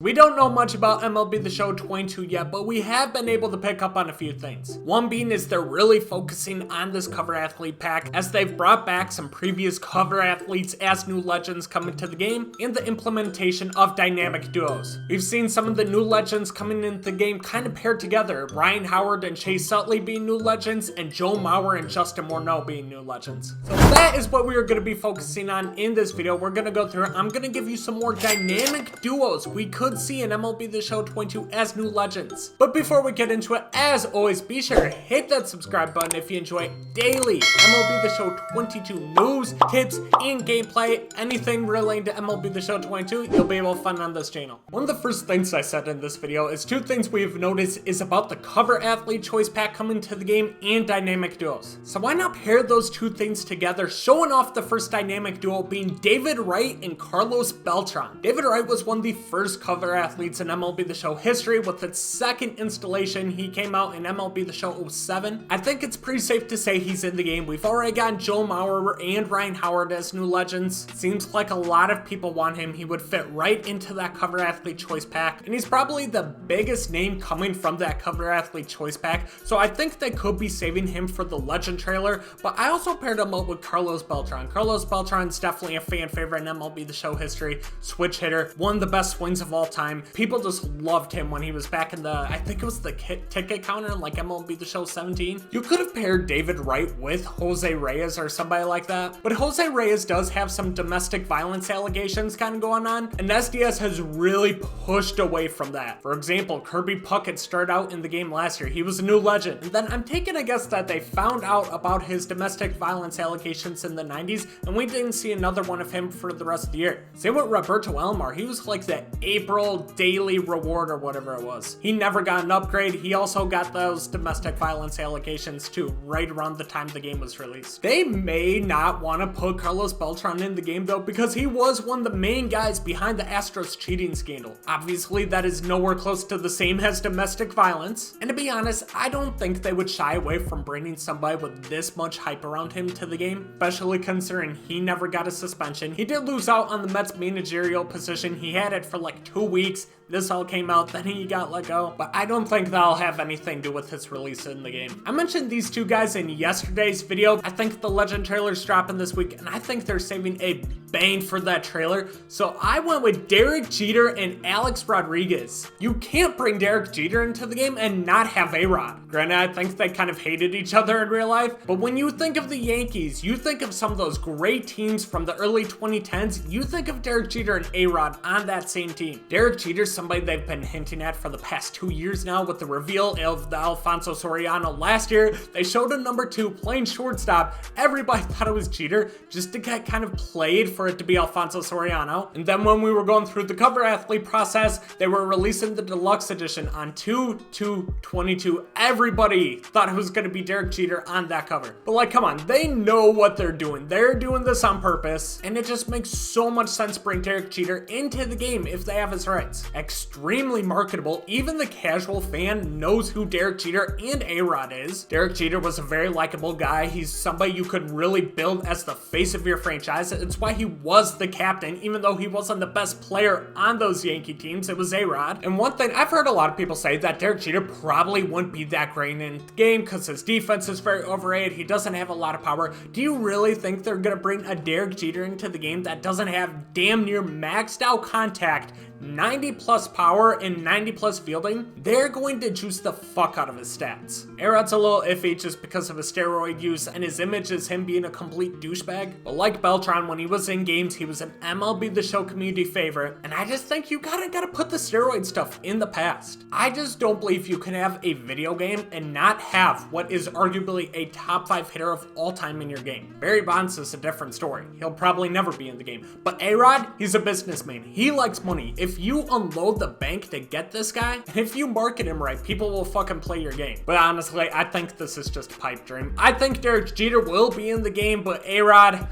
We don't know much about MLB The Show 22 yet, but we have been able to pick up on a few things. One being is they're really focusing on this cover athlete pack as they've brought back some previous cover athletes as new legends come into the game and the implementation of dynamic duos. We've seen some of the new legends coming into the game kind of paired together, Ryan Howard and Chase Utley being new legends and Joe Mauer and Justin Morneau being new legends. So that is what we are going to be focusing on in this video. We're going to go through it. I'm going to give you some more dynamic duos we could see in MLB The Show 22 as new legends. But before we get into it, as always, be sure to hit that subscribe button if you enjoy daily MLB The Show 22 news, tips, and gameplay. Anything relating to MLB The Show 22, you'll be able to find on this channel. One of the first things I said in this video is two things we've noticed is about the cover athlete choice pack coming to the game and dynamic duos. So why not pair those two things together, showing off the first dynamic duo being David Wright and Carlos Beltran. David Wright was one of the first cover athletes in MLB The Show history. With its second installation, he came out in MLB The Show 07. I think it's pretty safe to say he's in the game. We've already gotten Joe Mauer and Ryan Howard as new legends. Seems like a lot of people want him. He would fit right into that cover athlete choice pack, and he's probably the biggest name coming from that cover athlete choice pack, so I think they could be saving him for the legend trailer. But I also paired him up with Carlos Beltran. Carlos Beltran's definitely a fan favorite in MLB The Show history. Switch hitter, one of the best swings of all time. People just loved him when he was back in the, I think it was the ticket counter in like MLB The Show 17. You could have paired David Wright with Jose Reyes or somebody like that, but Jose Reyes does have some domestic violence allegations kind of going on, and SDS has really pushed away from that. For example, Kirby Puckett started out in the game last year. He was a new legend, and then I'm taking a guess that they found out about his domestic violence allegations in the 90s, and we didn't see another one of him for the rest of the year. Same with Roberto Alomar. He was like the April daily reward or whatever it was. He never got an upgrade. He also got those domestic violence allegations too, right around the time the game was released. They may not want to put Carlos Beltran in the game though, because he was one of the main guys behind the Astros cheating scandal. Obviously that is nowhere close to the same as domestic violence, and to be honest, I don't think they would shy away from bringing somebody with this much hype around him to the game, especially considering he never got a suspension. He did lose out on the Mets managerial position. He had it for like 2 weeks. This all came out, then he got let go, but I don't think that'll have anything to do with his release in the game. I mentioned these two guys in yesterday's video. I think the legend trailer's dropping this week, and I think they're saving a bang for that trailer, so I went with Derek Jeter and Alex Rodriguez. You can't bring Derek Jeter into the game and not have A-Rod. Granted, I think they kind of hated each other in real life, but when you think of the Yankees, you think of some of those great teams from the early 2010s, you think of Derek Jeter and A-Rod on that same team. Derek Jeter's somebody they've been hinting at for the past 2 years now with the reveal of the Alfonso Soriano last year. They showed a number 2 playing shortstop. Everybody thought it was Jeter just to get kind of played for it to be Alfonso Soriano. And then when we were going through the cover athlete process, they were releasing the deluxe edition on 2/2/22. Everybody thought it was going to be Derek Jeter on that cover. But like, come on, they know what they're doing. They're doing this on purpose, and it just makes so much sense to bring Derek Jeter into the game if they have his rights. Extremely marketable. Even the casual fan knows who Derek Jeter and A-Rod is. Derek Jeter was a very likable guy. He's somebody you could really build as the face of your franchise. It's why he was the captain, even though he wasn't the best player on those Yankee teams. It was A-Rod. And one thing, I've heard a lot of people say that Derek Jeter probably wouldn't be that great in the game because his defense is very overrated. He doesn't have a lot of power. Do you really think they're going to bring a Derek Jeter into the game that doesn't have damn near maxed out contact, 90 plus power, and 90 plus fielding? They're going to juice the fuck out of his stats. A-Rod's a little iffy just because of his steroid use and his image as him being a complete douchebag. But like Beltran, when he was in games, he was an MLB The Show community favorite, and I just think you gotta put the steroid stuff in the past. I just don't believe you can have a video game and not have what is arguably a top 5 hitter of all time in your game. Barry Bonds is a different story. He'll probably never be in the game. But A-Rod, he's a businessman. He likes money. If you unload the bank to get this guy, and if you market him right, people will fucking play your game. But honestly, I think this is just a pipe dream. I think Derek Jeter will be in the game, but A-Rod,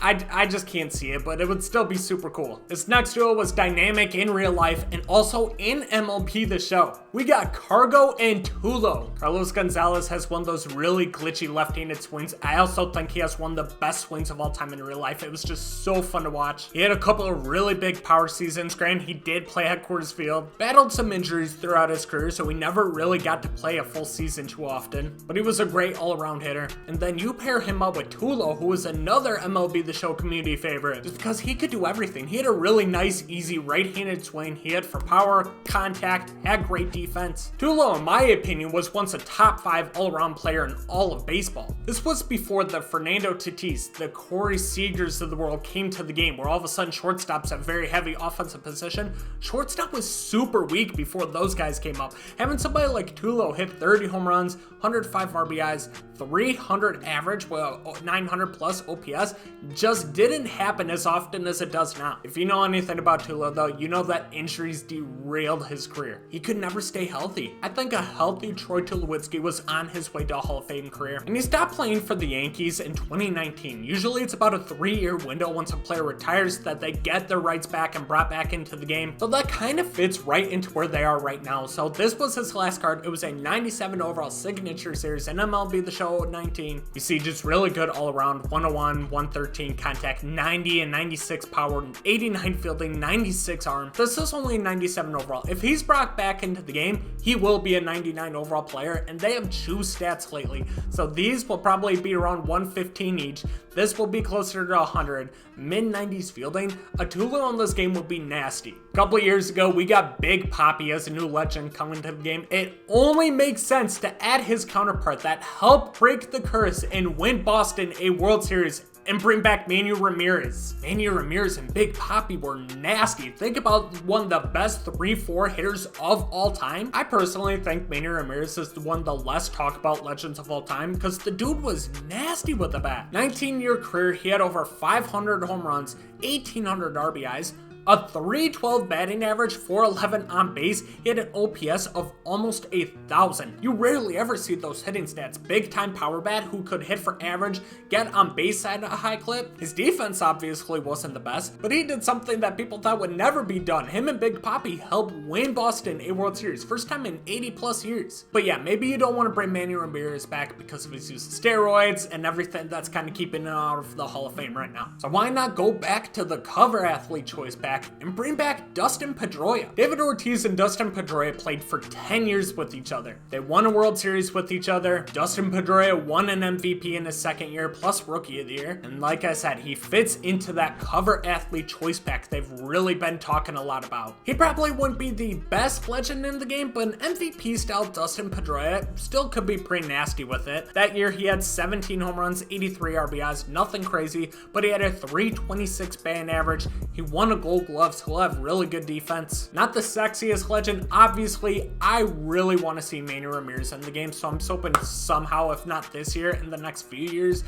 I just can't see it, but it would still be super cool. This next duo was dynamic in real life and also in MLB The Show. We got Cargo and Tulo. Carlos Gonzalez has one of those really glitchy left-handed swings. I also think he has one of the best swings of all time in real life. It was just so fun to watch. He had a couple of really big power seasons. Granted, he did play at Coors Field, battled some injuries throughout his career, so he never really got to play a full season too often, but he was a great all-around hitter. And then you pair him up with Tulo, who was another MLB The Show community favorite, just because he could do everything. He had a really nice, easy right-handed swing. He hit for power, contact, had great defense. Tulo, in my opinion, was once a top 5 all-around player in all of baseball. This was before the Fernando Tatis, the Corey Seagers of the world came to the game, where all of a sudden shortstop's a very heavy offensive position. Shortstop was super weak before those guys came up. Having somebody like Tulo hit 30 home runs, 105 RBIs, 300 average, well, 900 plus OPS, just didn't happen as often as it does now. If you know anything about Tulo, though, you know that injuries derailed his career. He could never stay healthy. I think a healthy Troy Tulowitzki was on his way to a Hall of Fame career, and he stopped playing for the Yankees in 2019. Usually it's about a 3-year window once a player retires that they get their rights back and brought back into the game, so that kind of fits right into where they are right now. So this was his last card. It was a 97 overall signature series in MLB The Show 19. You see, just really good all around. 101, 113 contact, 90 and 96 power, 89 fielding, 96 arm. This is only 97 overall. If he's brought back into the game, he will be a 99 overall player, and they have juice stats lately. So these will probably be around 115 each. This will be closer to 100. Mid-90s fielding. A Tulo on this game would be nasty. A couple of years ago, we got Big Papi as a new legend coming to the game. It only makes sense to add his counterpart that helped break the curse and win Boston a World Series and bring back Manuel Ramirez. Manuel Ramirez and Big Papi were nasty. Think about one of the best 3-4 hitters of all time. I personally think Manuel Ramirez is one of the less talked about legends of all time because the dude was nasty with the bat. 19-year career, he had over 500 home runs, 1,800 RBIs, a 312 batting average, 411 on base. He had an OPS of almost 1,000. You rarely ever see those hitting stats. Big time power bat who could hit for average, get on base at a high clip. His defense obviously wasn't the best, but he did something that people thought would never be done. Him and Big Papi helped win Boston a World Series, first time in 80 plus years. But yeah, maybe you don't want to bring Manuel Ramirez back because of his use of steroids and everything that's kind of keeping him out of the Hall of Fame right now. So why not go back to the cover athlete choice back and bring back Dustin Pedroia? David Ortiz and Dustin Pedroia played for 10 years with each other. They won a World Series with each other. Dustin Pedroia won an MVP in his second year, plus Rookie of the Year. And like I said, he fits into that cover athlete choice pack they've really been talking a lot about. He probably wouldn't be the best legend in the game, but an MVP style Dustin Pedroia still could be pretty nasty with it. That year he had 17 home runs, 83 RBIs, nothing crazy, but he had a 326 batting average. He won a Gold Glove, so he'll have really good defense. Not the sexiest legend. Obviously, I really want to see Manuel Ramirez in the game, so I'm just hoping somehow, if not this year, in the next few years,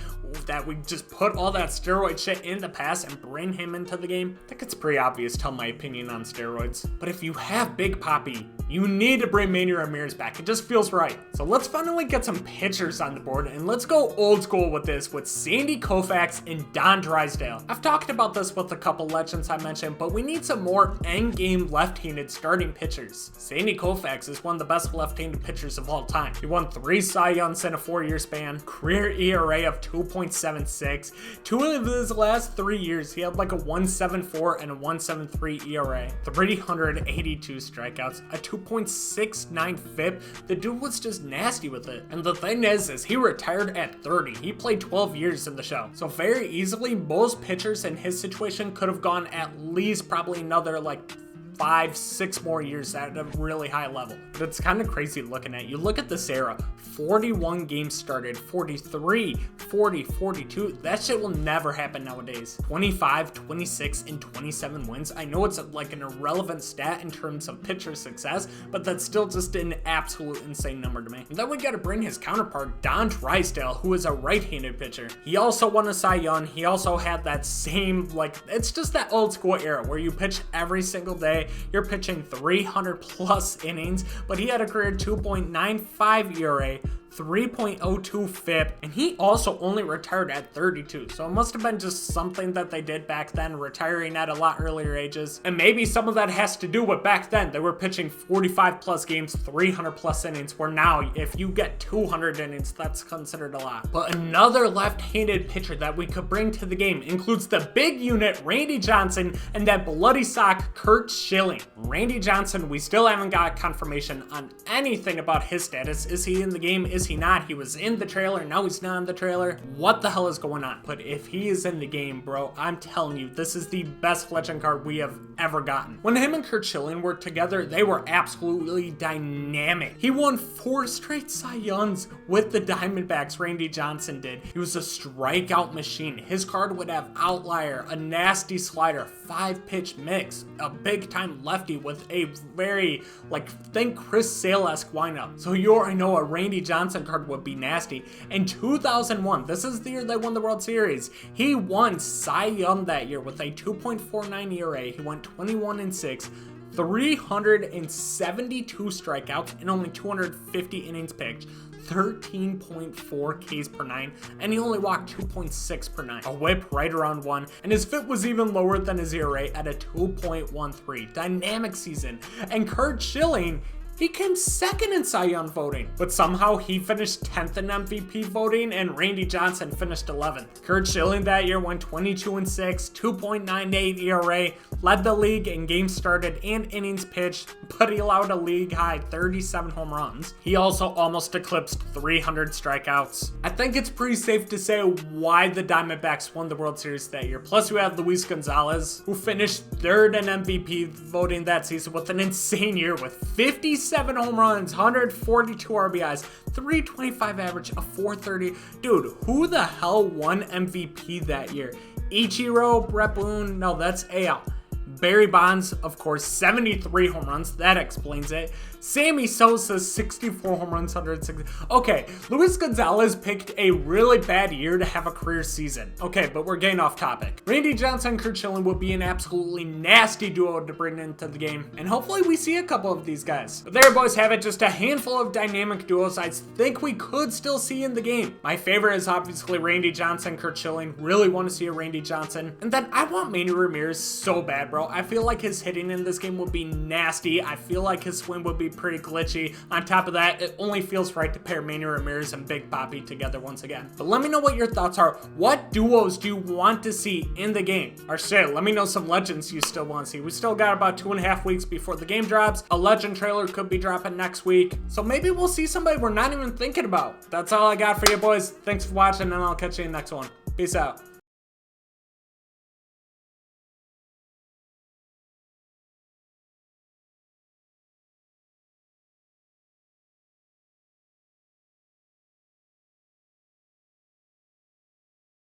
that we just put all that steroid shit in the past and bring him into the game. I think it's pretty obvious, tell my opinion on steroids. But if you have Big Papi, you need to bring Manuel Ramirez back. It just feels right. So let's finally get some pitchers on the board, and let's go old school with this with Sandy Koufax and Don Drysdale. I've talked about this with a couple legends I mentioned, but we need some more endgame left-handed starting pitchers. Sandy Koufax is one of the best left-handed pitchers of all time. He won 3 Cy Youngs in a 4-year span, career ERA of 2.76. 2 of his last 3 years, he had like a 1.74 and a 1.73 ERA, 382 strikeouts, a 2.69 FIP. The dude was just nasty with it. And the thing is he retired at 30. He played 12 years in the show. So very easily, most pitchers in his situation could have gone at least probably another like 5-6 more years at a really high level. But it's kind of crazy looking at. You look at this era, 41 games started, 43, 40, 42. That shit will never happen nowadays. 25, 26, and 27 wins. I know it's like an irrelevant stat in terms of pitcher success, but that's still just an absolute insane number to me. And then we gotta bring his counterpart, Don Drysdale, who is a right-handed pitcher. He also won a Cy Young. He also had that same, like, it's just that old school era where you pitch every single day. You're pitching 300 plus innings, but he had a career 2.95 ERA, 3.02 FIP, and he also only retired at 32, so it must have been just something that they did back then, retiring at a lot earlier ages. And maybe some of that has to do with back then they were pitching 45 plus games, 300 plus innings, where now if you get 200 innings, that's considered a lot. But another left-handed pitcher that we could bring to the game includes the big unit Randy Johnson and that bloody sock Curt Schilling. Randy Johnson, we still haven't got confirmation on anything about his status. Is he in the game? Is he not? He was in the trailer, now he's not in the trailer. What the hell is going on? But if he is in the game, bro, I'm telling you, this is the best legend card we have ever gotten. When him and Curt Schilling were together, they were absolutely dynamic. He won 4 straight Cy Youngs with the Diamondbacks, Randy Johnson did. He was a strikeout machine. His card would have outlier, a nasty slider, 5-pitch mix, a big time lefty with a very, think Chris Sale-esque windup. So you already know a Randy Johnson card would be nasty. In 2001, this is the year they won the World Series, he won Cy Young that year with a 2.49 ERA. He went 21-6, 372 strikeouts and only 250 innings pitched, 13.4 Ks per 9, and he only walked 2.6 per 9, a whip right around 1, and his FIP was even lower than his ERA at a 2.13. Dynamic season. And Curt Schilling, he came second in Cy Young voting, but somehow he finished 10th in MVP voting and Randy Johnson finished 11th. Curt Schilling that year went 22-6, 2.98 ERA, led the league in games started and innings pitched, but he allowed a league high 37 home runs. He also almost eclipsed 300 strikeouts. I think it's pretty safe to say why the Diamondbacks won the World Series that year. Plus we have Luis Gonzalez, who finished 3rd in MVP voting that season with an insane year with 57 home runs, 142 RBIs, 325 average, a 430. Dude, who the hell won MVP that year? Ichiro, Brett Boone, no, that's AL. Barry Bonds, of course, 73 home runs. That explains it. Sammy Sosa, 64 home runs, 160. Okay, Luis Gonzalez picked a really bad year to have a career season. Okay, but we're getting off topic. Randy Johnson and Curt Schilling would be an absolutely nasty duo to bring into the game, and hopefully we see a couple of these guys. But there, boys, have it. Just a handful of dynamic duos I think we could still see in the game. My favorite is obviously Randy Johnson, Curt Schilling. Really want to see a Randy Johnson. And then I want Manny Ramirez so bad, bro. I feel like his hitting in this game would be nasty. I feel like his swing would be pretty glitchy. On top of that, it only feels right to pair Manny Ramirez and Big Papi together once again. But let me know what your thoughts are. What duos do you want to see in the game? Or shit, let me know some legends you still want to see. We still got about 2.5 weeks before the game drops. A legend trailer could be dropping next week. So maybe we'll see somebody we're not even thinking about. That's all I got for you, boys. Thanks for watching, and I'll catch you in the next one. Peace out.